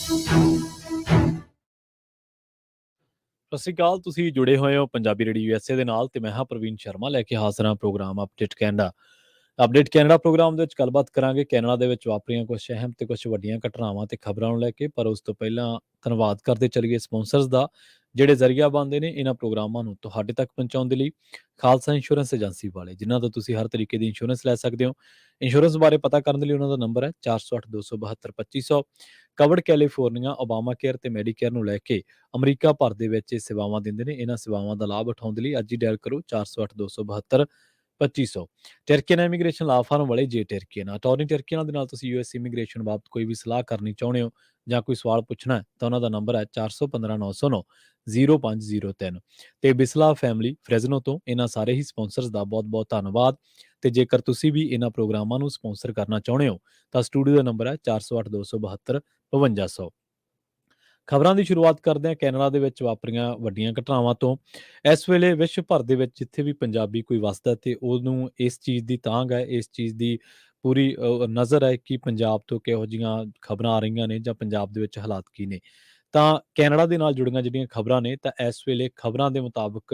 ਸਤਿ ਸ਼੍ਰੀ ਅਕਾਲ। ਤੁਸੀਂ ਜੁੜੇ ਹੋਏ ਹੋ ਪੰਜਾਬੀ ਰੇਡੀਓ ਯੂਐਸਏ ਦੇ ਨਾਲ ਤੇ ਮੈਂ ਹਾਂ ਪ੍ਰਵੀਨ ਸ਼ਰਮਾ ਲੈ ਕੇ ਹਾਜ਼ਰ ਹਾਂ program update Canada. Update Canada program ਦੇ ਵਿੱਚ ਗੱਲਬਾਤ ਕਰਾਂਗੇ ਕੈਨੇਡਾ ਦੇ ਵਿੱਚ ਵਾਪਰੀਆਂ ਕੁਝ ਅਹਿਮ ਤੇ ਕੁਝ ਵੱਡੀਆਂ ਘਟਨਾਵਾਂ ਤੇ ਖਬਰਾਂ ਨੂੰ ਲੈ ਕੇ। ਪਰ ਉਸ ਤੋਂ ਪਹਿਲਾਂ ਧੰਨਵਾਦ ਕਰਦੇ ਚੱਲੀਏ ਸਪਾਂਸਰਸ ਦਾ, ਜਿਹੜੇ ਜ਼ਰੀਆ ਬਣਦੇ ਨੇ ਇਹਨਾਂ ਪ੍ਰੋਗਰਾਮਾਂ ਨੂੰ ਤੁਹਾਡੇ ਤੱਕ ਪਹੁੰਚਾਉਣ ਦੇ ਲਈ। ਖਾਲਸਾ ਇੰਸ਼ੋਰੈਂਸ ਏਜੰਸੀ ਵਾਲੇ, ਜਿਨ੍ਹਾਂ ਤੋਂ ਤੁਸੀਂ ਹਰ ਤਰੀਕੇ ਦੀ ਇੰਸ਼ੋਰੈਂਸ ਲੈ ਸਕਦੇ ਹੋ। ਇੰਸ਼ੋਰੈਂਸ ਬਾਰੇ ਪਤਾ ਕਰਨ ਦੇ ਲਈ ਉਹਨਾਂ ਦਾ ਨੰਬਰ ਹੈ 408 272 2500। ਕਵਰਡ ਕੈਲੀਫੋਰਨੀਆ, ਓਬਾਮਾ ਕੇਅਰ ਤੇ ਮੈਡੀਕੇਅਰ ਨੂੰ ਲੈ ਕੇ ਅਮਰੀਕਾ ਭਰ ਦੇ ਵਿੱਚ ਇਹ ਸੇਵਾਵਾਂ ਦਿੰਦੇ ਨੇ। ਇਹਨਾਂ ਸੇਵਾਵਾਂ ਦਾ ਲਾਭ ਉਠਾਉਣ ਦੇ ਲਈ ਅੱਜ ਹੀ ਡਾਇਲ ਕਰੋ 408 272 2500। ਟਰਕੀਅਨ ਇਮੀਗ੍ਰੇਸ਼ਨ ਲਾ ਫਾਰਮ ਵਾਲੇ ਜੇ ਟਰਕੀਅਨ ਅਟਾਰਨੀ ਟਰਕੀਅਨ ਦੇ ਨਾਲ ਤੁਸੀਂ ਯੂਐਸ ਇਮੀਗ੍ਰੇਸ਼ਨ ਬਾਬਤ ਕੋਈ ਵੀ ਸਲਾਹ ਕਰਨੀ ਚਾਹੁੰਦੇ ਹੋ ਜਾਂ ਕੋਈ ਸਵਾਲ ਪੁੱਛਣਾ ਹੈ ਤਾਂ ਉਹਨਾਂ ਦਾ ਨੰਬਰ ਹੈ 415 909 0503। ਤੇ ਬਿਸਲਾ ਫੈਮਿਲੀ ਫਰੈਜ਼ਨੋ ਤੋਂ ਇਹਨਾਂ ਸਾਰੇ ਹੀ ਸਪਾਂਸਰਸ ਦਾ ਬਹੁਤ ਬਹੁਤ ਧੰਨਵਾਦ। ਤੇ ਜੇਕਰ ਤੁਸੀਂ ਵੀ ਇਹਨਾਂ ਪ੍ਰੋਗਰਾਮਾਂ ਨੂੰ ਸਪਾਂਸਰ ਕਰਨਾ ਚਾਹੁੰਦੇ ਹੋ ਤਾਂ ਸਟੂਡੀਓ ਦਾ ਨੰਬਰ ਹੈ 408 272 5200। ਖਬਰਾਂ ਦੀ ਸ਼ੁਰੂਆਤ ਕਰਦੇ ਹਾਂ ਕੈਨੇਡਾ ਦੇ ਵਿੱਚ ਵਾਪਰੀਆਂ ਵੱਡੀਆਂ ਘਟਨਾਵਾਂ ਤੋਂ। ਇਸ ਵੇਲੇ ਵਿਸ਼ਵ ਭਰ ਦੇ ਵਿੱਚ ਜਿੱਥੇ ਵੀ ਪੰਜਾਬੀ ਕੋਈ ਵਸਦਾ ਤੇ ਉਹਨੂੰ ਇਸ ਚੀਜ਼ ਦੀ ਤਾਂਘ ਹੈ, ਇਸ ਚੀਜ਼ ਦੀ ਪੂਰੀ ਨਜ਼ਰ ਹੈ ਕਿ ਪੰਜਾਬ ਤੋਂ ਕਿਹੋ ਜਿਹੀਆਂ ਖਬਰਾਂ ਆ ਰਹੀਆਂ ਨੇ ਜਾਂ ਪੰਜਾਬ ਦੇ ਵਿੱਚ ਹਾਲਾਤ ਕੀ ਨੇ। ਤਾਂ ਕੈਨੇਡਾ ਦੇ ਨਾਲ ਜੁੜੀਆਂ ਜਿਹੜੀਆਂ ਖਬਰਾਂ ਨੇ ਤਾਂ ਇਸ ਵੇਲੇ ਖਬਰਾਂ ਦੇ ਮੁਤਾਬਕ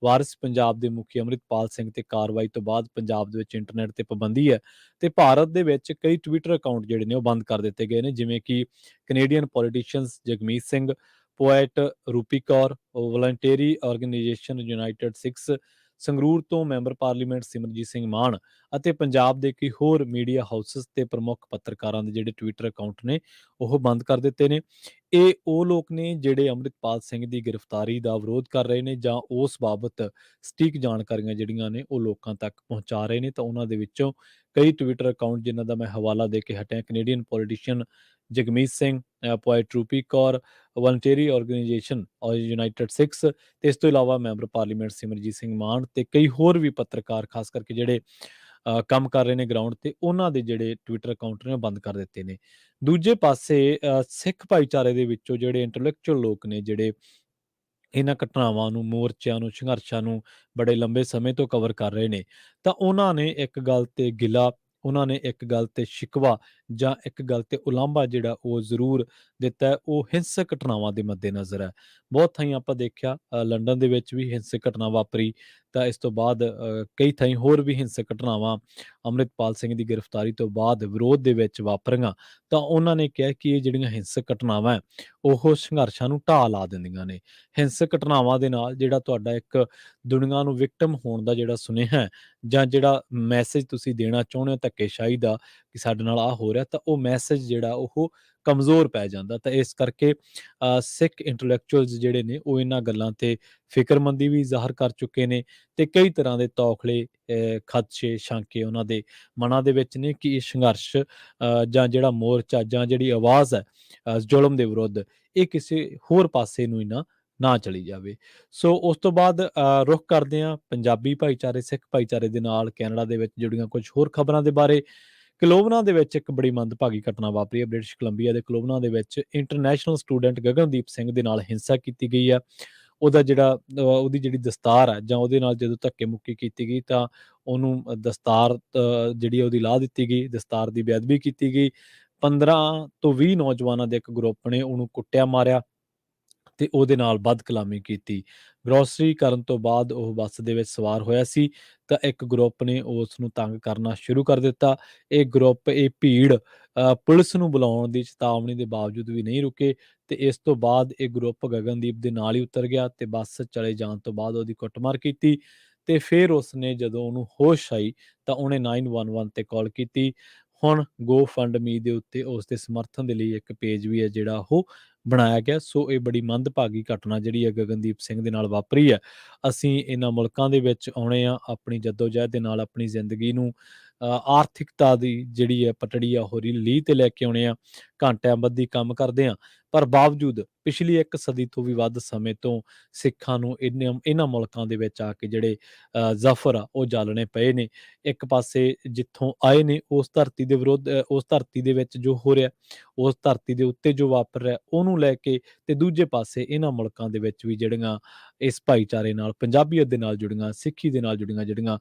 ਵਾਰਿਸ ਪੰਜਾਬ ਦੇ ਮੁਖੀ ਅੰਮ੍ਰਿਤਪਾਲ ਸਿੰਘ ਤੇ ਕਾਰਵਾਈ ਤੋਂ ਬਾਅਦ ਪੰਜਾਬ ਦੇ ਵਿੱਚ ਇੰਟਰਨੈਟ ਤੇ ਪਾਬੰਦੀ ਹੈ ਤੇ ਭਾਰਤ ਦੇ ਵਿੱਚ ਕਈ ਟਵਿੱਟਰ ਅਕਾਊਂਟ ਜਿਹੜੇ ਨੇ ਉਹ ਬੰਦ ਕਰ ਦਿੱਤੇ ਗਏ ਨੇ, ਜਿਵੇਂ ਕਿ Canadian politicians Jagmeet Singh, poet Rupi Kaur, voluntary organisation United Sikhs, Sangrur ਤੋਂ ਮੈਂਬਰ ਪਾਰਲੀਮੈਂਟ ਸਿਮਰਜੀਤ ਸਿੰਘ ਮਾਨ ਅਤੇ ਪੰਜਾਬ ਦੇ ਕਈ ਹੋਰ ਮੀਡੀਆ ਹਾਊਸਸ ਤੇ ਪ੍ਰਮੁੱਖ ਪੱਤਰਕਾਰਾਂ ਦੇ ਜਿਹੜੇ ਟਵਿੱਟਰ ਅਕਾਊਂਟ ਨੇ ਉਹ ਬੰਦ ਕਰ ਦਿੱਤੇ ਨੇ। ਇਹ ਉਹ ਲੋਕ ਨੇ ਜਿਹੜੇ ਅੰਮ੍ਰਿਤਪਾਲ ਸਿੰਘ ਦੀ ਗ੍ਰਿਫਤਾਰੀ ਦਾ ਵਿਰੋਧ ਕਰ ਰਹੇ ਨੇ ਜਾਂ ਉਸ ਬਾਬਤ ਸਟੀਕ ਜਾਣਕਾਰੀਆਂ ਜਿਹੜੀਆਂ ਨੇ ਉਹ ਲੋਕਾਂ ਤੱਕ ਪਹੁੰਚਾ ਰਹੇ ਨੇ। ਤਾਂ ਉਹਨਾਂ ਦੇ ਵਿੱਚੋਂ ਕਈ ਟਵਿੱਟਰ ਅਕਾਊਂਟ ਜਿਨ੍ਹਾਂ ਦਾ ਮੈਂ ਹਵਾਲਾ ਦੇ ਕੇ ਹਟਿਆ, Canadian politician Jagmeet Singh, poet Rupi Kaur, voluntary organisation United Sikhs ਤੇ ਇਸ ਤੋਂ ਇਲਾਵਾ ਮੈਂਬਰ ਪਾਰਲੀਮੈਂਟ ਸਿਮਰਜੀਤ ਸਿੰਘ ਮਾਨ ਤੇ ਕਈ ਹੋਰ ਵੀ ਪੱਤਰਕਾਰ ਖਾਸ ਕਰਕੇ ਜਿਹੜੇ ਕੰਮ ਕਰ ਰਹੇ ਨੇ ਗਰਾਊਂਡ ਤੇ, ਉਹਨਾਂ ਦੇ ਜਿਹੜੇ ਟਵਿੱਟਰ ਅਕਾਊਂਟ ਨੇ ਉਹ ਬੰਦ ਕਰ ਦਿੱਤੇ ਨੇ। ਦੂਜੇ ਪਾਸੇ ਸਿੱਖ ਭਾਈਚਾਰੇ ਦੇ ਵਿੱਚੋਂ ਜਿਹੜੇ ਇੰਟੈਲੈਕਚੁਅਲ ਲੋਕ ਨੇ, ਜਿਹੜੇ ਇਹਨਾਂ ਘਟਨਾਵਾਂ ਨੂੰ, ਮੋਰਚਿਆਂ ਨੂੰ, ਸੰਘਰਸ਼ਾਂ ਨੂੰ ਬੜੇ ਲੰਬੇ ਸਮੇਂ ਤੋਂ ਕਵਰ ਕਰ ਰਹੇ ਨੇ, ਤਾਂ ਉਹਨਾਂ ਨੇ ਇੱਕ ਗੱਲ ਤੇ ਗਿਲਾ, ਉਹਨਾਂ ਨੇ ਇੱਕ ਗੱਲ ਤੇ ਸ਼ਿਕਵਾ ਜਾਂ ਇੱਕ ਗੱਲ ਤੇ ਉਲਾਂਭਾ ਜਿਹੜਾ ਉਹ ਜ਼ਰੂਰ ਦਿੱਤਾ ਹੈ, ਉਹ ਹਿੰਸਕ ਘਟਨਾਵਾਂ ਦੇ ਮੱਦੇਨਜ਼ਰ ਹੈ। ਬਹੁਤ ਥਾਈਂ ਆਪਾਂ ਦੇਖਿਆ, ਲੰਡਨ ਦੇ ਵਿੱਚ ਵੀ ਹਿੰਸਕ ਘਟਨਾ ਵਾਪਰੀ, ਤਾਂ ਇਸ ਤੋਂ ਬਾਅਦ ਕਈ ਥਾਈਂ ਹੋਰ ਵੀ ਹਿੰਸਕ ਘਟਨਾਵਾਂ ਅੰਮ੍ਰਿਤਪਾਲ ਸਿੰਘ ਦੀ ਗ੍ਰਿਫਤਾਰੀ ਤੋਂ ਬਾਅਦ ਵਿਰੋਧ ਦੇ ਵਿੱਚ ਵਾਪਰੀਆਂ। ਤਾਂ ਉਹਨਾਂ ਨੇ ਕਿਹਾ ਕਿ ਇਹ ਜਿਹੜੀਆਂ ਹਿੰਸਕ ਘਟਨਾਵਾਂ ਹੈ, ਉਹ ਸੰਘਰਸ਼ਾਂ ਨੂੰ ਢਾਹ ਲਾ ਦਿੰਦੀਆਂ ਨੇ। ਹਿੰਸਕ ਘਟਨਾਵਾਂ ਦੇ ਨਾਲ ਜਿਹੜਾ ਤੁਹਾਡਾ ਇੱਕ ਦੁਨੀਆ ਨੂੰ ਵਿਕਟਮ ਹੋਣ ਦਾ ਜਿਹੜਾ ਸੁਨੇਹਾ ਹੈ ਜਾਂ ਜਿਹੜਾ ਮੈਸੇਜ ਤੁਸੀਂ ਦੇਣਾ ਚਾਹੁੰਦੇ ਹੋ ਧੱਕੇਸ਼ਾਹੀ ਦਾ ਕਿ ਸਾਡੇ ਨਾਲ ਆਹ ਹੋ ਰਿਹਾ, ਤਾਂ ਉਹ ਮੈਸੇਜ ਜਿਹੜਾ ਉਹ ਕਮਜ਼ੋਰ ਪੈ ਜਾਂਦਾ। ਤਾਂ ਇਸ ਕਰਕੇ ਸਿੱਖ ਇੰਟੈਲੈਕਚੁਅਲਸ ਜਿਹੜੇ ਨੇ ਉਹ ਇਹਨਾਂ ਗੱਲਾਂ ਤੇ ਫਿਕਰਮੰਦੀ ਵੀ ਜ਼ਾਹਰ ਕਰ ਚੁੱਕੇ ਨੇ ਤੇ ਕਈ ਤਰ੍ਹਾਂ ਦੇ ਤੌਖਲੇ, ਖਦਸ਼ੇ, ਸ਼ੰਕੇ ਉਹਨਾਂ ਦੇ ਮਨਾਂ ਦੇ ਵਿੱਚ ਨੇ ਕਿ ਇਹ ਸੰਘਰਸ਼ ਜਾਂ ਜਿਹੜਾ ਮੋਰਚਾ ਜਾਂ ਜਿਹੜੀ ਆਵਾਜ਼ ਹੈ ਜ਼ੁਲਮ ਦੇ ਵਿਰੁੱਧ, ਇਹ ਕਿਸੇ ਹੋਰ ਪਾਸੇ ਨੂੰ ਹੀ ਨਾ ਚਲੀ ਜਾਵੇ। ਸੋ ਉਸ ਤੋਂ ਬਾਅਦ ਰੁੱਖ ਕਰਦੇ ਹਾਂ ਪੰਜਾਬੀ ਭਾਈਚਾਰੇ, ਸਿੱਖ ਭਾਈਚਾਰੇ ਦੇ ਨਾਲ ਕੈਨੇਡਾ ਦੇ ਵਿੱਚ ਜੁੜੀਆਂ ਕੁਝ ਹੋਰ ਖਬਰਾਂ ਦੇ ਬਾਰੇ। ਕਲੋਵਨਾ ਦੇ ਵਿੱਚ ਇੱਕ ਬੜੀ ਮੰਦਭਾਗੀ ਘਟਨਾ ਵਾਪਰੀ ਹੈ। ਬ੍ਰਿਟਿਸ਼ ਕੋਲੰਬੀਆ ਦੇ ਕਲੋਵਨਾ ਦੇ ਵਿੱਚ ਇੰਟਰਨੈਸ਼ਨਲ ਸਟੂਡੈਂਟ ਗਗਨਦੀਪ ਸਿੰਘ ਦੇ ਨਾਲ ਹਿੰਸਾ ਕੀਤੀ ਗਈ ਹੈ। ਉਹਦਾ ਜਿਹੜਾ ਉਹਦੀ ਜਿਹੜੀ ਦਸਤਾਰ ਹੈ ਜਾਂ ਉਹਦੇ ਨਾਲ ਜਦੋਂ ਧੱਕੇ ਮੁੱਕੀ ਕੀਤੀ ਗਈ ਤਾਂ ਉਹਨੂੰ ਦਸਤਾਰ ਜਿਹੜੀ ਉਹਦੀ ਲਾਹ ਦਿੱਤੀ ਗਈ, ਦਸਤਾਰ ਦੀ ਬੇਅਦਬੀ ਕੀਤੀ ਗਈ। 15 ਤੋਂ 20 ਨੌਜਵਾਨਾਂ ਦੇ ਇੱਕ ਗਰੁੱਪ ਨੇ ਉਹਨੂੰ ਕੁੱਟਿਆ, ਮਾਰਿਆ ਤੇ ਉਹਦੇ ਨਾਲ ਬਦਕਲਾਮੀ ਕੀਤੀ। ਗਰੋਸਰੀ ਕਰਨ ਤੋਂ ਬਾਅਦ ਉਹ ਬੱਸ ਦੇ ਵਿੱਚ ਸਵਾਰ ਹੋਇਆ ਸੀ ਤਾਂ ਇੱਕ ਗਰੁੱਪ ਨੇ ਉਸ ਨੂੰ ਤੰਗ ਕਰਨਾ ਸ਼ੁਰੂ ਕਰ ਦਿੱਤਾ। ਇਹ ਗਰੁੱਪ, ਇਹ ਭੀੜ ਪੁਲਿਸ ਨੂੰ ਬੁਲਾਉਣ ਦੀ ਚੇਤਾਵਨੀ ਦੇ ਬਾਵਜੂਦ ਵੀ ਨਹੀਂ ਰੁਕੇ ਤੇ ਇਸ ਤੋਂ ਬਾਅਦ ਇਹ ਗਰੁੱਪ ਗਗਨਦੀਪ ਦੇ ਨਾਲ ਹੀ ਉਤਰ ਗਿਆ ਤੇ ਬੱਸ ਚਲੇ ਜਾਣ ਤੋਂ ਬਾਅਦ ਉਹਦੀ ਕੁੱਟਮਾਰ ਕੀਤੀ ਤੇ ਫਿਰ ਉਸਨੇ ਜਦੋਂ ਉਹਨੂੰ ਹੋਸ਼ ਆਈ ਤਾਂ ਉਹਨੇ 911 ਤੇ ਕਾਲ ਕੀਤੀ। ਹੁਣ GoFundMe ਦੇ ਉੱਤੇ ਉਸ ਦੇ ਸਮਰਥਨ ਦੇ ਲਈ ਇੱਕ ਪੇਜ ਵੀ ਹੈ ਜਿਹੜਾ ਉਹ ਬਣਾਇਆ ਗਿਆ। ਸੋ ਇਹ ਬੜੀ ਮੰਦਭਾਗੀ ਘਟਨਾ ਜਿਹੜੀ ਹੈ ਗਗਨਦੀਪ ਸਿੰਘ ਦੇ ਨਾਲ ਵਾਪਰੀ ਹੈ। ਅਸੀਂ ਇਹਨਾਂ ਮੁਲਕਾਂ ਦੇ ਵਿੱਚ ਆਉਣੇ ਆ, ਆਪਣੀ ਜੱਦੋਜਹਿਦ ਦੇ ਨਾਲ ਆਪਣੀ ਜ਼ਿੰਦਗੀ ਨੂੰ ਆਰਥਿਕਤਾ ਦੀ ਜਿਹੜੀ ਹੈ ਪਟੜੀ ਆ ਉਹ ਲੀਹ ਤੇ ਲੈ ਕੇ ਆਉਣੇ ਆ, ਘੰਟਿਆਂ ਬੱਧੀ ਕੰਮ ਕਰਦੇ ਆ, ਪਰ ਬਾਵਜੂਦ ਪਿਛਲੀ 1 ਸਦੀ ਤੋਂ ਵੀ ਵੱਧ ਸਮੇਂ ਤੋਂ ਸਿੱਖਾਂ ਨੂੰ ਇਹਨਾਂ ਮੁਲਕਾਂ ਦੇ ਵਿੱਚ ਆ ਕੇ ਜਿਹੜੇ ਜ਼ਫਰ ਆ ਉਹ ਜਾਲਣੇ ਪਏ ਨੇ। ਇੱਕ ਪਾਸੇ ਜਿੱਥੋਂ ਆਏ ਨੇ ਉਸ ਧਰਤੀ ਦੇ ਵਿਰੁੱਧ, ਉਸ ਧਰਤੀ ਦੇ ਵਿੱਚ ਜੋ ਹੋ ਰਿਹਾ, ਉਸ ਧਰਤੀ ਦੇ ਉੱਤੇ ਜੋ ਵਾਪਰ ਰਿਹਾ ਉਹਨੂੰ ਲੈ ਕੇ, ਤੇ ਦੂਜੇ ਪਾਸੇ ਇਹਨਾਂ ਮੁਲਕਾਂ ਦੇ ਵਿੱਚ ਵੀ ਜਿਹੜੀਆਂ ਇਸ ਭਾਈਚਾਰੇ ਨਾਲ, ਪੰਜਾਬੀਅਤ ਦੇ ਨਾਲ ਜੁੜੀਆਂ, ਸਿੱਖੀ ਦੇ ਨਾਲ ਜੁੜੀਆਂ ਜਿਹੜੀਆਂ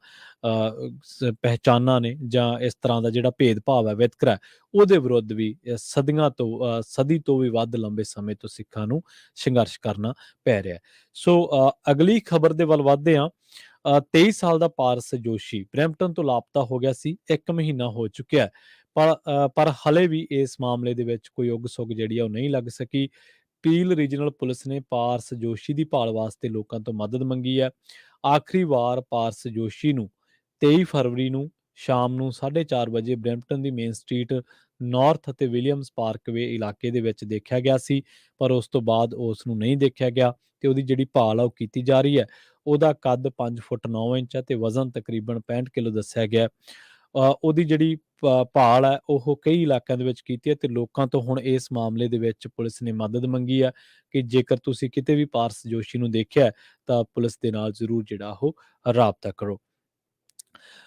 ਪਹਿਚਾਨਾਂ ਨੇ ਜਾਂ ਇਸ ਤਰ੍ਹਾਂ ਦਾ ਜਿਹੜਾ ਭੇਦਭਾਵ ਹੈ, ਵਿਤਕਰਾ ਹੈ, ਉਹਦੇ ਵਿਰੁੱਧ ਵੀ ਸਦੀ ਤੋਂ ਵੀ ਵੱਧ ਲੰਬੇ ਸਮੇਂ ਤੋਂ ਸਿੱਖਾਂ ਨੂੰ ਸੰਘਰਸ਼ ਕਰਨਾ ਪੈ ਰਿਹਾ। ਸੋ ਅਗਲੀ ਖਬਰ ਦੇ ਵੱਲ ਵੱਧਦੇ ਹਾਂ। 23 ਸਾਲ ਦਾ ਪਾਰਸ ਜੋਸ਼ੀ ਬਰੈਂਪਟਨ ਤੋਂ ਲਾਪਤਾ ਹੋ ਗਿਆ ਸੀ। 1 ਮਹੀਨਾ ਹੋ ਚੁੱਕਿਆ ਹੈ, ਪਰ ਹਲੇ ਵੀ ਇਸ ਮਾਮਲੇ ਦੇ ਵਿੱਚ ਕੋਈ ਉੱਗ ਸੁੱਗ ਜਿਹੜੀ ਆ ਉਹ ਨਹੀਂ ਲੱਗ ਸਕੀ। ਪੀਲ ਰੀਜਨਲ ਪੁਲਿਸ ਨੇ ਪਾਰਸ ਜੋਸ਼ੀ ਦੀ ਭਾਲ ਵਾਸਤੇ ਲੋਕਾਂ ਤੋਂ ਮਦਦ ਮੰਗੀ ਹੈ। ਆਖਰੀ ਵਾਰ ਪਾਰਸ ਜੋਸ਼ੀ ਨੂੰ 23 ਫਰਵਰੀ ਨੂੰ ਸ਼ਾਮ ਨੂੰ 4:30 ਵਜੇ ਬਰੈਂਪਟਨ ਦੀ ਮੇਨ ਸਟਰੀਟ ਨਾਰਥ ਅਤੇ ਵਿਲੀਅਮਸ ਪਾਰਕਵੇ ਇਲਾਕੇ ਦੇ ਵਿੱਚ ਦੇਖਿਆ ਗਿਆ ਸੀ, ਪਰ ਉਸ ਤੋਂ ਬਾਅਦ ਉਸ ਨੂੰ ਨਹੀਂ ਦੇਖਿਆ ਗਿਆ ਤੇ ਉਹਦੀ ਜਿਹੜੀ ਭਾਲ ਆ ਉਹ ਕੀਤੀ ਜਾ ਰਹੀ ਹੈ। ਉਹਦਾ ਕੱਦ 5 ਫੁੱਟ 9 ਇੰਚ ਹੈ ਤੇ ਵਜ਼ਨ ਤਕਰੀਬਨ 65 ਕਿਲੋ ਦੱਸਿਆ ਗਿਆ। ਉਹਦੀ ਜਿਹੜੀ ਭਾਲ ਹੈ ਉਹ ਕਈ ਇਲਾਕਿਆਂ ਦੇ ਵਿੱਚ ਕੀਤੀ ਹੈ ਤੇ ਲੋਕਾਂ ਤੋਂ ਹੁਣ ਇਸ ਮਾਮਲੇ ਦੇ ਵਿੱਚ ਪੁਲਿਸ ਨੇ ਮਦਦ ਮੰਗੀ ਹੈ ਕਿ ਜੇਕਰ ਤੁਸੀਂ ਕਿਤੇ ਵੀ ਪਾਰਸ ਜੋਸ਼ੀ ਨੂੰ ਦੇਖਿਆ ਤਾਂ ਪੁਲਿਸ ਦੇ ਨਾਲ ਜ਼ਰੂਰ ਜਿਹੜਾ ਉਹ ਰਾਬਤਾ ਕਰੋ।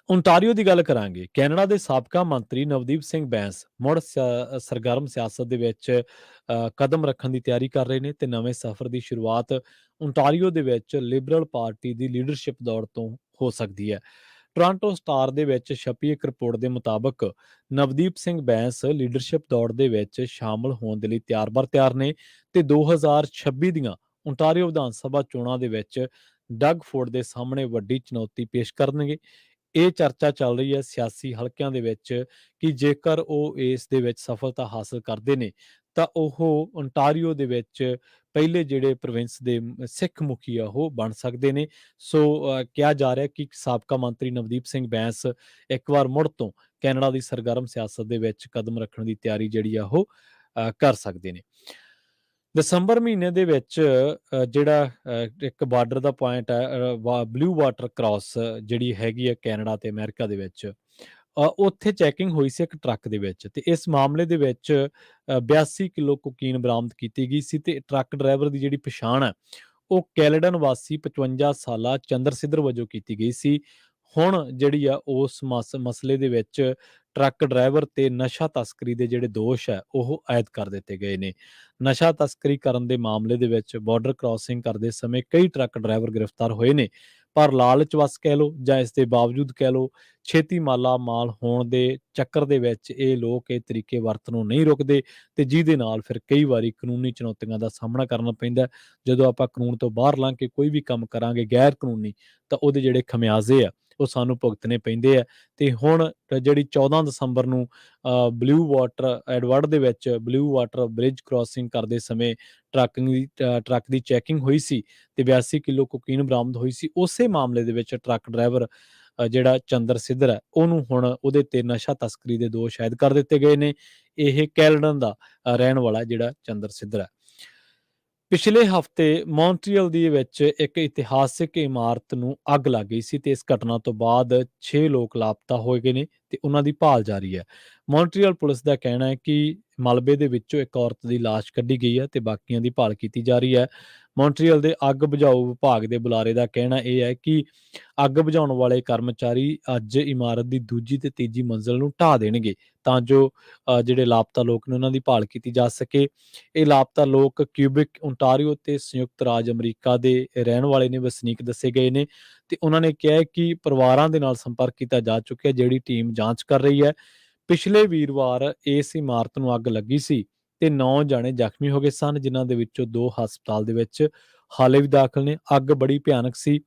ਓਨਟਾਰੀਓ ਦੀ ਗੱਲ ਕਰਾਂਗੇ। ਕੈਨੇਡਾ ਦੇ ਸਾਬਕਾ ਮੰਤਰੀ ਨਵਦੀਪ ਸਿੰਘ ਬੈਂਸ ਮੁੜ ਸਰਗਰਮ ਸਿਆਸਤ ਦੇ ਵਿੱਚ ਕਦਮ ਰੱਖਣ ਦੀ ਤਿਆਰੀ ਕਰ ਰਹੇ ਨੇ ਤੇ ਨਵੇਂ ਸਫ਼ਰ ਦੀ ਸ਼ੁਰੂਆਤ ਓਨਟਾਰੀਓ ਦੇ ਵਿੱਚ ਲਿਬਰਲ ਪਾਰਟੀ ਦੀ ਲੀਡਰਸ਼ਿਪ ਦੌੜ ਤੋਂ ਹੋ ਸਕਦੀ ਹੈ। ਟੋਰਾਂਟੋ ਸਟਾਰ ਦੇ ਵਿੱਚ ਛਪੀ ਇੱਕ ਰਿਪੋਰਟ ਦੇ ਮੁਤਾਬਕ ਨਵਦੀਪ ਸਿੰਘ ਬੈਂਸ ਲੀਡਰਸ਼ਿਪ ਦੌੜ ਦੇ ਵਿੱਚ ਸ਼ਾਮਲ ਹੋਣ ਦੇ ਲਈ ਤਿਆਰ ਨੇ ਤੇ 2026 ਦੀਆਂ ਓਨਟਾਰੀਓ ਵਿਧਾਨ ਸਭਾ ਚੋਣਾਂ ਦੇ ਵਿੱਚ ਡਗ ਫੋਰਡ ਦੇ ਸਾਹਮਣੇ ਵੱਡੀ ਚੁਣੌਤੀ ਪੇਸ਼ ਕਰਨਗੇ। ਇਹ ਚਰਚਾ ਚੱਲ ਰਹੀ ਹੈ ਸਿਆਸੀ ਹਲਕਿਆਂ ਦੇ ਵਿੱਚ ਕਿ ਜੇਕਰ ਉਹ ਇਸ ਦੇ ਵਿੱਚ ਸਫਲਤਾ ਹਾਸਲ ਕਰਦੇ ਨੇ ਤਾਂ ਉਹ ਓਨਟਾਰੀਓ ਦੇ ਵਿੱਚ ਪਹਿਲੇ ਜਿਹੜੇ ਪ੍ਰੋਵਿੰਸ ਦੇ ਸਿੱਖ ਮੁਖੀ ਆ ਉਹ ਬਣ ਸਕਦੇ ਨੇ। ਸੋ ਕਿਹਾ ਜਾ ਰਿਹਾ ਕਿ ਸਾਬਕਾ ਮੰਤਰੀ ਨਵਦੀਪ ਸਿੰਘ ਬੈਂਸ ਇੱਕ ਵਾਰ ਮੁੜ ਤੋਂ ਕੈਨੇਡਾ ਦੀ ਸਰਗਰਮ ਸਿਆਸਤ ਦੇ ਵਿੱਚ ਕਦਮ ਰੱਖਣ ਦੀ ਤਿਆਰੀ ਜਿਹੜੀ ਆ ਉਹ ਕਰ ਸਕਦੇ ਨੇ। ਦਸੰਬਰ ਮਹੀਨੇ ਦੇ ਵਿੱਚ ਜਿਹੜਾ ਇੱਕ ਬਾਰਡਰ ਦਾ ਪੁਆਇੰਟ ਹੈ ਬਲੂ ਵਾਟਰ ਕ੍ਰਾਸ ਜਿਹੜੀ ਹੈਗੀ ਹੈ ਕੈਨੇਡਾ ਤੇ ਅਮਰੀਕਾ ਦੇ ਵਿੱਚ, ਉੱਥੇ ਚੈਕਿੰਗ ਹੋਈ ਸੀ ਇੱਕ ਟਰੱਕ ਦੇ ਵਿੱਚ ਤੇ ਇਸ ਮਾਮਲੇ ਦੇ ਵਿੱਚ 82 ਕਿਲੋ ਕੋਕੀਨ ਬਰਾਮਦ ਕੀਤੀ ਗਈ ਸੀ ਤੇ ਟਰੱਕ ਡਰਾਈਵਰ ਦੀ ਜਿਹੜੀ ਪਛਾਣ ਹੈ ਉਹ ਕੈਲੇਡਨ ਵਾਸੀ 55 ਸਾਲਾ ਚੰਦਰ ਸਿੱਧਰ ਵਜੋਂ ਕੀਤੀ ਗਈ ਸੀ। ਹੁਣ ਜਿਹੜੀ ਆ ਉਸ ਮਸਲੇ ਦੇ ਵਿੱਚ ਟਰੱਕ ਡਰਾਈਵਰ ਤੇ ਨਸ਼ਾ ਤਸਕਰੀ ਦੇ ਜਿਹੜੇ ਦੋਸ਼ ਹੈ ਉਹ ਆਇਦ ਕਰ ਦਿੱਤੇ ਗਏ ਨੇ। ਨਸ਼ਾ ਤਸਕਰੀ ਕਰਨ ਦੇ ਮਾਮਲੇ ਦੇ ਵਿੱਚ ਬਾਰਡਰ ਕ੍ਰਾਸਿੰਗ ਕਰਦੇ ਸਮੇਂ ਕਈ ਟਰੱਕ ਡਰਾਈਵਰ ਗ੍ਰਿਫਤਾਰ ਹੋਏ ਨੇ, ਪਰ ਲਾਲਚ ਵਸ ਕਹਿ ਲਓ ਜਾਂ ਇਸ ਦੇ ਬਾਵਜੂਦ ਕਹਿ ਲਓ ਛੇਤੀ ਮਾਲਾ ਮਾਲ ਹੋਣ ਦੇ ਚੱਕਰ ਦੇ ਵਿੱਚ ਇਹ ਲੋਕ ਇਹ ਤਰੀਕੇ ਵਰਤਨੋਂ ਨਹੀਂ ਰੁਕਦੇ ਤੇ ਜਿਹਦੇ ਨਾਲ ਫਿਰ ਕਈ ਵਾਰੀ ਕਾਨੂੰਨੀ ਚੁਣੌਤੀਆਂ ਦਾ ਸਾਹਮਣਾ ਕਰਨਾ ਪੈਂਦਾ। ਜਦੋਂ ਆਪਾਂ ਕਾਨੂੰਨ ਤੋਂ ਬਾਹਰ ਲੰਘ ਕੇ ਕੋਈ ਵੀ ਕੰਮ ਕਰਾਂਗੇ ਗੈਰ ਕਾਨੂੰਨੀ ਤਾਂ ਉਹਦੇ ਜਿਹੜੇ ਖਮਿਆਜ਼ੇ ਆ ਉਹ ਸਾਨੂੰ ਭੁਗਤਣੇ ਪੈਂਦੇ ਆ। ਤੇ ਹੁਣ ਜਿਹੜੀ 14 ਦਸੰਬਰ ਨੂੰ ਬਲੂ ਵਾਟਰ ਐਡਵਰਡ ਦੇ ਵਿੱਚ ਬਲੂ ਵਾਟਰ ਬ੍ਰਿਜ ਕ੍ਰਾਸਿੰਗ ਕਰਦੇ ਸਮੇਂ ਟਰੱਕ ਦੀ ਚੈਕਿੰਗ ਹੋਈ ਸੀ ਤੇ 82 ਕਿਲੋ ਕੋਕੀਨ ਬਰਾਮਦ ਹੋਈ ਸੀ। ਉਸੇ ਮਾਮਲੇ ਦੇ ਵਿੱਚ ਟਰੱਕ ਡਰਾਈਵਰ ਜਿਹੜਾ ਚੰਦਰ ਸਿੱਧਰ ਹੈ ਉਹਨੂੰ ਹੁਣ ਉਹਦੇ ਤੇ ਨਸ਼ਾ ਤਸਕਰੀ ਦੇ ਦੋਸ਼ ਆਇਦ ਕਰ ਦਿੱਤੇ ਗਏ ਨੇ। ਇਹ ਕੈਲਡਨ ਦਾ ਰਹਿਣ ਵਾਲਾ ਜਿਹੜਾ ਚੰਦਰ ਸਿੱਧਰ ਹੈ। ਪਿਛਲੇ ਹਫ਼ਤੇ ਮੌਂਟਰੀਅਲ ਦੇ ਵਿੱਚ ਇੱਕ ਇਤਿਹਾਸਿਕ ਇਮਾਰਤ ਨੂੰ ਅੱਗ ਲੱਗ ਗਈ ਸੀ ਤੇ ਇਸ ਘਟਨਾ ਤੋਂ ਬਾਅਦ 6 ਲੋਕ ਲਾਪਤਾ ਹੋਏ ਗਏ ਨੇ ਤੇ ਉਹਨਾਂ ਦੀ ਭਾਲ ਜਾਰੀ ਹੈ। ਮੌਂਟਰੀਅਲ ਪੁਲਿਸ ਦਾ ਕਹਿਣਾ ਹੈ ਕਿ ਮਲਬੇ ਦੇ ਵਿੱਚੋਂ ਇੱਕ ਔਰਤ ਦੀ ਲਾਸ਼ ਕੱਢੀ ਗਈ ਹੈ ਤੇ ਬਾਕੀਆਂ ਦੀ ਭਾਲ ਕੀਤੀ ਜਾ ਰਹੀ ਹੈ। ਮੌਂਟਰੀਅਲ ਦੇ ਅੱਗ ਬੁਝਾਊ ਵਿਭਾਗ ਦੇ ਬੁਲਾਰੇ ਦਾ ਕਹਿਣਾ ਇਹ ਹੈ ਕਿ ਅੱਗ ਬੁਝਾਉਣ ਵਾਲੇ ਕਰਮਚਾਰੀ ਅੱਜ ਇਮਾਰਤ ਦੀ ਦੂਜੀ ਤੇ ਤੀਜੀ ਮੰਜ਼ਿਲ ਨੂੰ ਢਾਹ ਦੇਣਗੇ ਤਾਂ ਜੋ ਜਿਹੜੇ ਲਾਪਤਾ ਲੋਕ ਨੇ ਉਹਨਾਂ ਦੀ ਭਾਲ ਕੀਤੀ ਜਾ ਸਕੇ। ਇਹ ਲਾਪਤਾ ਲੋਕ ਕਿਊਬਿਕ ਓਨਟਾਰੀਓ ਤੇ ਸੰਯੁਕਤ ਰਾਜ ਅਮਰੀਕਾ ਦੇ ਰਹਿਣ ਵਾਲੇ ਨੇ, ਵਸਨੀਕ ਦੱਸੇ ਗਏ ਨੇ ਤੇ ਉਹਨਾਂ ਨੇ ਕਿਹਾ ਕਿ ਪਰਿਵਾਰਾਂ ਦੇ ਨਾਲ ਸੰਪਰਕ ਕੀਤਾ ਜਾ ਚੁੱਕਿਆ, ਜਿਹੜੀ ਟੀਮ ਜਾਂਚ ਕਰ ਰਹੀ ਹੈ। ਪਿਛਲੇ ਵੀਰਵਾਰ ਇਸ ਇਮਾਰਤ ਨੂੰ ਅੱਗ ਲੱਗੀ ਸੀ ਤੇ 9 ਜਾਣੇ ਜ਼ਖਮੀ ਹੋ ਗਏ ਸਨ, ਜਿਨ੍ਹਾਂ ਦੇ ਵਿੱਚੋਂ 2 ਹਸਪਤਾਲ ਦੇ ਵਿੱਚ ਹਾਲੇ ਵੀ ਦਾਖਲ ਨੇ। ਅੱਗ ਬੜੀ ਭਿਆਨਕ ਸੀ।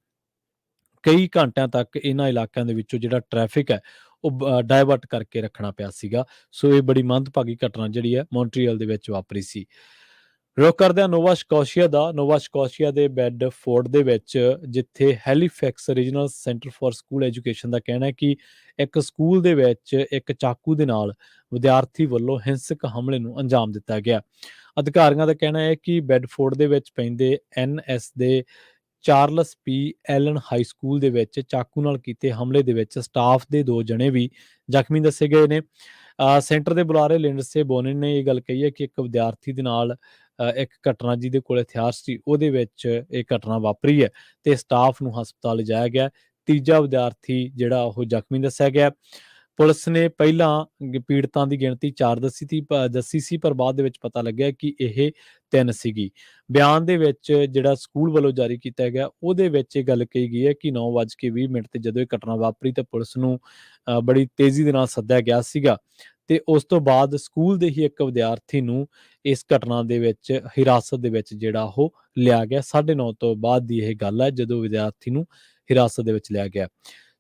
ਕਈ ਘੰਟਿਆਂ ਤੱਕ ਇਹਨਾਂ ਇਲਾਕਿਆਂ ਦੇ ਵਿੱਚੋਂ ਜਿਹੜਾ ਟ੍ਰੈਫਿਕ ਹੈ ਉਹ ਡਾਇਵਰਟ ਕਰਕੇ ਰੱਖਣਾ ਪਿਆ ਸੀਗਾ। ਸੋ ਇਹ ਬੜੀ ਮੰਦਭਾਗੀ ਘਟਨਾ ਜਿਹੜੀ ਹੈ ਮੌਂਟਰੀਅਲ ਦੇ ਵਿੱਚ ਵਾਪਰੀ ਸੀ। ਰੁਕ ਕਰਦੇ ਹਾਂ ਨੋਵਾ ਸਕੋਸ਼ੀਆ ਦੇ ਬੈਡਫੋਰਡ ਦੇ ਵਿੱਚ, ਜਿੱਥੇ Halifax regional centre for school education ਦਾ ਕਹਿਣਾ ਹੈ ਕਿ ਇੱਕ ਸਕੂਲ ਦੇ ਵਿੱਚ ਇੱਕ ਚਾਕੂ ਦੇ ਨਾਲ ਵਿਦਿਆਰਥੀ ਵੱਲੋਂ ਹਿੰਸਕ ਹਮਲੇ ਨੂੰ ਅੰਜਾਮ ਦਿੱਤਾ ਗਿਆ। ਅਧਿਕਾਰੀਆਂ ਦਾ ਕਹਿਣਾ ਹੈ ਕਿ ਬੈਡਫੋਰਡ ਦੇ ਵਿੱਚ ਪੈਂਦੇ NS ਦੇ ਚਾਰਲਸ ਪੀ ਐਲਨ ਹਾਈ ਸਕੂਲ ਦੇ ਵਿੱਚ ਚਾਕੂ ਨਾਲ ਕੀਤੇ ਹਮਲੇ ਦੇ ਵਿੱਚ ਸਟਾਫ ਦੇ 2 ਜਣੇ ਵੀ ਜ਼ਖਮੀ ਦੱਸੇ ਗਏ ਨੇ। ਸੈਂਟਰ ਦੇ ਬੁਲਾਰੇ ਲਿੰਡਸੇ ਬੋਨਨ ਨੇ ਇਹ ਗੱਲ ਕਹੀ ਹੈ ਕਿ ਇੱਕ ਵਿਦਿਆਰਥੀ ਦੇ ਨਾਲ ਇੱਕ ਘਟਨਾ ਜਿਹਦੇ ਕੋਲ ਹਥਿਆਰ ਸੀ ਉਹਦੇ ਵਿੱਚ ਇਹ ਘਟਨਾ ਵਾਪਰੀ ਹੈ ਤੇ ਸਟਾਫ ਨੂੰ ਹਸਪਤਾਲ ਲਿਜਾਇਆ ਗਿਆ। ਤੀਜਾ ਵਿਦਿਆਰਥੀ ਜਿਹੜਾ ਉਹ ਜ਼ਖਮੀ ਦੱਸਿਆ ਗਿਆ। ਪੁਲਿਸ ਨੇ ਪਹਿਲਾਂ ਪੀੜਤਾਂ ਦੀ ਗਿਣਤੀ 4 ਦੱਸੀ ਸੀ, ਪਰ ਬਾਅਦ ਦੇ ਵਿੱਚ ਪਤਾ ਲੱਗਿਆ ਕਿ ਇਹ 3 ਸੀਗੀ। ਬਿਆਨ ਦੇ ਵਿੱਚ ਜਿਹੜਾ ਸਕੂਲ ਵੱਲੋਂ ਜਾਰੀ ਕੀਤਾ ਗਿਆ ਉਹਦੇ ਵਿੱਚ ਇਹ ਗੱਲ ਕਹੀ ਗਈ ਹੈ ਕਿ 9:20 ਤੇ ਜਦੋਂ ਇਹ ਘਟਨਾ ਵਾਪਰੀ ਤਾਂ ਪੁਲਿਸ ਨੂੰ ਬੜੀ ਤੇਜ਼ੀ ਦੇ ਨਾਲ ਸੱਦਿਆ ਗਿਆ ਸੀਗਾ ਤੇ ਉਸ ਤੋਂ ਬਾਅਦ ਸਕੂਲ ਦੇ ਹੀ ਇੱਕ ਵਿਦਿਆਰਥੀ ਨੂੰ ਇਸ ਘਟਨਾ ਦੇ ਵਿੱਚ ਹਿਰਾਸਤ ਦੇ ਵਿੱਚ ਜਿਹੜਾ ਉਹ ਲਿਆ ਗਿਆ। 9:30 ਤੋਂ ਬਾਅਦ ਦੀ ਇਹ ਗੱਲ ਹੈ ਜਦੋਂ ਵਿਦਿਆਰਥੀ ਨੂੰ ਹਿਰਾਸਤ ਦੇ ਵਿੱਚ ਲਿਆ ਗਿਆ।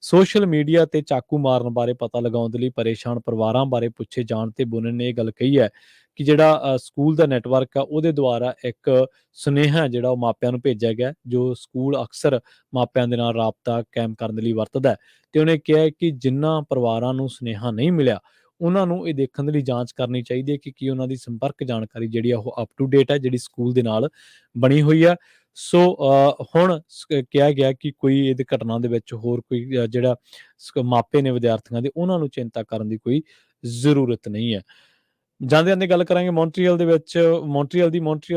ਸੋਸ਼ਲ ਮੀਡੀਆ ਤੇ ਚਾਕੂ ਮਾਰਨ ਬਾਰੇ ਪਤਾ ਲਗਾਉਣ ਦੇ ਲਈ ਪਰੇਸ਼ਾਨ ਪਰਿਵਾਰਾਂ ਬਾਰੇ ਪੁੱਛੇ ਜਾਣ ਤੇ ਬੁਨਨ ਨੇ ਇਹ ਗੱਲ ਕਹੀ ਹੈ ਕਿ ਜਿਹੜਾ ਸਕੂਲ ਦਾ ਨੈਟਵਰਕ ਆ ਉਹਦੇ ਦੁਆਰਾ ਇੱਕ ਸੁਨੇਹਾ ਜਿਹੜਾ ਉਹ ਮਾਪਿਆਂ ਨੂੰ ਭੇਜਿਆ ਗਿਆ, ਜੋ ਸਕੂਲ ਅਕਸਰ ਮਾਪਿਆਂ ਦੇ ਨਾਲ ਰਾਬਤਾ ਕਾਇਮ ਕਰਨ ਦੇ ਲਈ ਵਰਤਦਾ ਹੈ। ਤੇ ਉਹਨੇ ਕਿਹਾ ਕਿ ਜਿਨ੍ਹਾਂ ਪਰਿਵਾਰਾਂ ਨੂੰ ਸੁਨੇਹਾ ਨਹੀਂ ਮਿਲਿਆ ਉਹਨਾਂ ਨੂੰ ਇਹ ਦੇਖਣ ਦੇ ਲਈ ਜਾਂਚ ਕਰਨੀ ਚਾਹੀਦੀ ਹੈ ਕਿ ਕੀ ਉਹਨਾਂ ਦੀ ਸੰਪਰਕ ਜਾਣਕਾਰੀ ਜਿਹੜੀ ਆ ਉਹ ਅਪ ਟੂ ਡੇਟ ਹੈ, ਜਿਹੜੀ ਸਕੂਲ ਦੇ ਨਾਲ ਬਣੀ ਹੋਈ ਆ। ਸੋ ਹੁਣ ਕਿਹਾ ਗਿਆ ਕਿ ਕੋਈ ਇਹਦੀ ਘਟਨਾ ਦੇ ਵਿੱਚ ਹੋਰ ਕੋਈ ਜਿਹੜਾ ਮਾਪੇ ਨੇ ਵਿਦਿਆਰਥੀਆਂ ਦੇ ਉਹਨਾਂ ਨੂੰ ਚਿੰਤਾ ਕਰਨ ਦੀ ਕੋਈ ਜ਼ਰੂਰਤ ਨਹੀਂ ਹੈ। ਜਾਂਦੇ-ਜਾਂਦੇ ਗੱਲ ਕਰਾਂਗੇ ਮੌਂਟਰੀਅਲ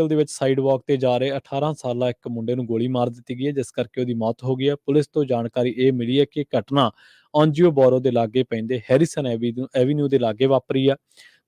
ਦੇ ਵਿੱਚ ਸਾਈਡ ਵਾਕ ਤੇ ਜਾ ਰਹੇ 18 ਸਾਲਾ ਇੱਕ ਮੁੰਡੇ ਨੂੰ ਗੋਲੀ ਮਾਰ ਦਿੱਤੀ ਗਈ ਹੈ, ਜਿਸ ਕਰਕੇ ਉਹਦੀ ਮੌਤ ਹੋ ਗਈ ਹੈ। ਪੁਲਿਸ ਤੋਂ ਜਾਣਕਾਰੀ ਇਹ ਮਿਲੀ ਹੈ ਕਿ ਇਹ ਘਟਨਾ ਓਂਜੀਓ ਬੋਰੋ ਦੇ ਲਾਗੇ ਪੈਂਦੇ ਹੈਰੀਸਨ ਐਵੀਨਿਊ ਦੇ ਲਾਗੇ ਵਾਪਰੀ ਆ।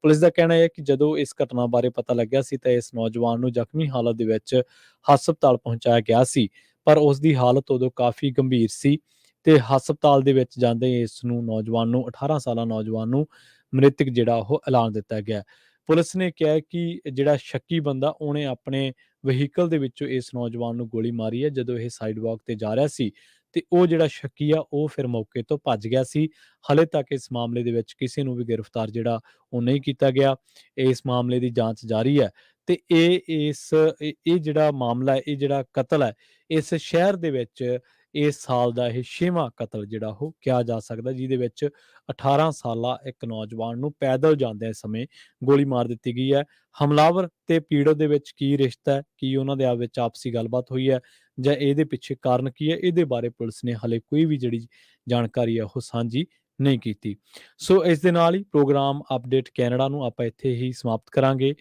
ਪੁਲਿਸ ਦਾ ਕਹਿਣਾ ਹੈ ਕਿ ਜਦੋਂ ਇਸ ਘਟਨਾ ਬਾਰੇ ਪਤਾ ਲੱਗਿਆ ਸੀ ਤਾਂ ਇਸ ਨੌਜਵਾਨ ਨੂੰ ਜ਼ਖਮੀ ਹਾਲਤ ਦੇ ਵਿੱਚ ਹਸਪਤਾਲ ਪਹੁੰਚਾਇਆ ਗਿਆ ਸੀ, ਪਰ ਉਸ ਦੀ ਹਾਲਤ ਉਦੋਂ ਕਾਫੀ ਗੰਭੀਰ ਸੀ ਤੇ ਹਸਪਤਾਲ ਦੇ ਵਿੱਚ ਜਾਂਦੇ ਇਸ ਨੂੰ 18 ਸਾਲਾ ਨੌਜਵਾਨ ਨੂੰ ਮ੍ਰਿਤਕ ਜਿਹੜਾ ਉਹ ਐਲਾਨ ਦਿੱਤਾ ਗਿਆ। ਪੁਲਿਸ ਨੇ ਕਿਹਾ ਹੈ ਕਿ ਜਿਹੜਾ ਸ਼ੱਕੀ ਬੰਦਾ ਉਹਨੇ ਆਪਣੇ ਵਹੀਕਲ ਦੇ ਵਿੱਚੋਂ ਇਸ ਨੌਜਵਾਨ ਨੂੰ ਗੋਲੀ ਮਾਰੀ ਹੈ ਜਦੋਂ ਇਹ ਸਾਈਡ ਵਾਕ ਤੇ ਜਾ ਰਿਹਾ ਸੀ ਤੇ ਉਹ ਜਿਹੜਾ ਸ਼ੱਕੀ ਆ ਉਹ ਫਿਰ ਮੌਕੇ ਤੋਂ ਭੱਜ ਗਿਆ ਸੀ। ਹਾਲੇ ਤੱਕ ਇਸ ਮਾਮਲੇ ਦੇ ਵਿੱਚ ਕਿਸੇ ਨੂੰ ਵੀ ਗ੍ਰਿਫਤਾਰ ਜਿਹੜਾ ਉਹ ਨਹੀਂ ਕੀਤਾ ਗਿਆ। ਇਸ ਮਾਮਲੇ ਦੀ ਜਾਂਚ ਜਾਰੀ ਹੈ ਤੇ ਇਹ ਜਿਹੜਾ ਮਾਮਲਾ ਹੈ, ਇਹ ਜਿਹੜਾ ਕਤਲ ਹੈ, ਇਸ ਸ਼ਹਿਰ ਦੇ ਵਿੱਚ ਇਸ ਸਾਲ ਦਾ ਇਹ 6ਵਾਂ ਕਤਲ ਜਿਹੜਾ ਉਹ ਕਿਹਾ ਜਾ ਸਕਦਾ, ਜਿਹਦੇ ਵਿੱਚ 18 ਸਾਲਾ ਇੱਕ ਨੌਜਵਾਨ ਨੂੰ ਪੈਦਲ ਜਾਂਦਿਆਂ ਸਮੇਂ ਗੋਲੀ ਮਾਰ ਦਿੱਤੀ ਗਈ ਹੈ। ਹਮਲਾਵਰ ਤੇ ਪੀੜਤ ਦੇ ਵਿੱਚ ਕੀ ਰਿਸ਼ਤਾ ਹੈ, ਕੀ ਉਹਨਾਂ ਦੇ ਆਪ ਵਿੱਚ ਆਪਸੀ ਗੱਲਬਾਤ ਹੋਈ ਹੈ ਜਾਂ ਇਹਦੇ ਪਿੱਛੇ ਕਾਰਨ ਕੀ ਹੈ, ਇਹਦੇ ਬਾਰੇ ਪੁਲਿਸ ਨੇ ਹਾਲੇ ਕੋਈ ਵੀ ਜਿਹੜੀ ਜਾਣਕਾਰੀ ਹੈ ਉਹ ਸਾਂਝੀ ਨਹੀਂ ਕੀਤੀ। ਸੋ ਇਸ ਦੇ ਨਾਲ ਹੀ ਪ੍ਰੋਗਰਾਮ ਅਪਡੇਟ ਕੈਨੇਡਾ ਨੂੰ ਆਪਾਂ ਇੱਥੇ ਹੀ ਸਮਾਪਤ ਕਰਾਂਗੇ।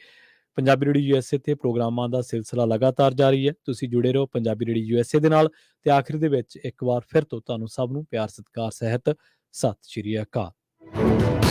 ਪੰਜਾਬੀ ਰੇਡੀਓ ਯੂਐਸਏ ਤੇ ਪ੍ਰੋਗਰਾਮਾਂ ਦਾ ਸਿਲਸਿਲਾ ਲਗਾਤਾਰ ਜਾਰੀ ਹੈ। ਤੁਸੀਂ ਜੁੜੇ ਰਹੋ ਪੰਜਾਬੀ ਰੇਡੀਓ ਯੂਐਸਏ ਦੇ ਨਾਲ ਤੇ ਆਖਿਰ ਦੇ ਵਿੱਚ ਇੱਕ ਵਾਰ ਫਿਰ ਤੋਂ ਤੁਹਾਨੂੰ ਸਭ ਨੂੰ ਪਿਆਰ ਸਤਿਕਾਰ ਸਹਿਤ ਸਤਿ ਸ਼੍ਰੀ ਅਕਾਲ।